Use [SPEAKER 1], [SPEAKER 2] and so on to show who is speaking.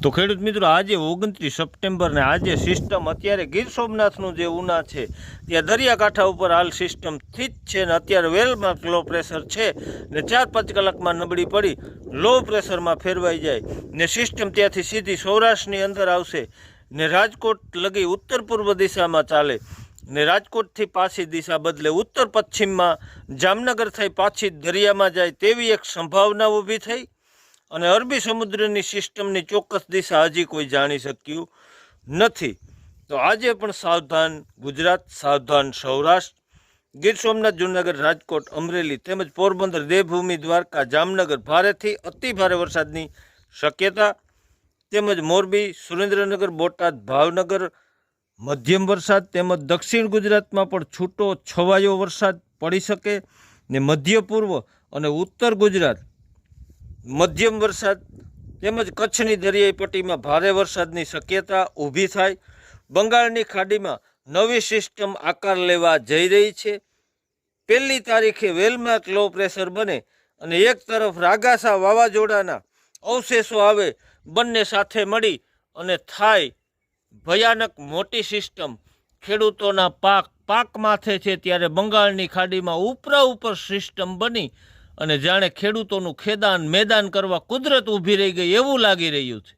[SPEAKER 1] તો ખેડૂત મિત્રો, આજે 29 સપ્ટેમ્બર ને આજે સિસ્ટમ અત્યારે ગીર સોમનાથનું જે ઉના છે ત્યાં દરિયાકાંઠા ઉપર હાલ સિસ્ટમ સ્થિત છે ને અત્યારે વેલમાં લો પ્રેશર છે ને 4-5 કલાકમાં નબળી પડી લો પ્રેશરમાં ફેરવાઈ જાય ને સિસ્ટમ ત્યાંથી સીધી સૌરાષ્ટ્રની અંદર આવશે ને રાજકોટ લગી ઉત્તર પૂર્વ દિશામાં ચાલે ને રાજકોટથી પાછી દિશા બદલે ઉત્તર પશ્ચિમમાં જામનગર થઈ પાછી દરિયામાં જાય તેવી એક સંભાવના ઊભી થઈ અને અરબી સમુદ્રની સિસ્ટમની ચોક્કસ દિશા હજી કોઈ જાણી શક્યું નથી। તો આજે પણ સાવધાન ગુજરાત, સાવધાન સૌરાષ્ટ્ર, ગીર સોમનાથ, જૂનાગઢ, રાજકોટ, અમરેલી તેમજ પોરબંદર, દેવભૂમિ, દ્વારકા, જામનગર ભારેથી અતિ ભારે વરસાદની શક્યતા તેમજ મોરબી, સુરેન્દ્રનગર, બોટાદ, ભાવનગર મધ્યમ વરસાદ તેમજ દક્ષિણ ગુજરાતમાં પણ છૂટો છવાયો વરસાદ પડી શકે ને મધ્ય પૂર્વ અને ઉત્તર ગુજરાત મધ્યમ વરસાદ તેમજ કચ્છની દરિયાઈ પટ્ટીમાં ભારે વરસાદની શક્યતા ઊભી થાય। બંગાળની ખાડીમાં નવી સિસ્ટમ આકાર લેવા જઈ રહી છે। 1 તારીખે વેલમાર્ક લો પ્રેશર બને અને એક તરફ રાગાસા વાવાઝોડાના અવશેષો આવે, બંને સાથે મળી અને થાય ભયાનક મોટી સિસ્ટમ ખેડૂતોના પાક માથે છે। ત્યારે બંગાળની ખાડીમાં ઉપરા ઉપર સિસ્ટમ બની અને જાણે ખેડૂતોનું ખેદાન મેદાન કરવા કુદરત ઊભી રહી ગઈ એવું લાગી રહ્યું છે।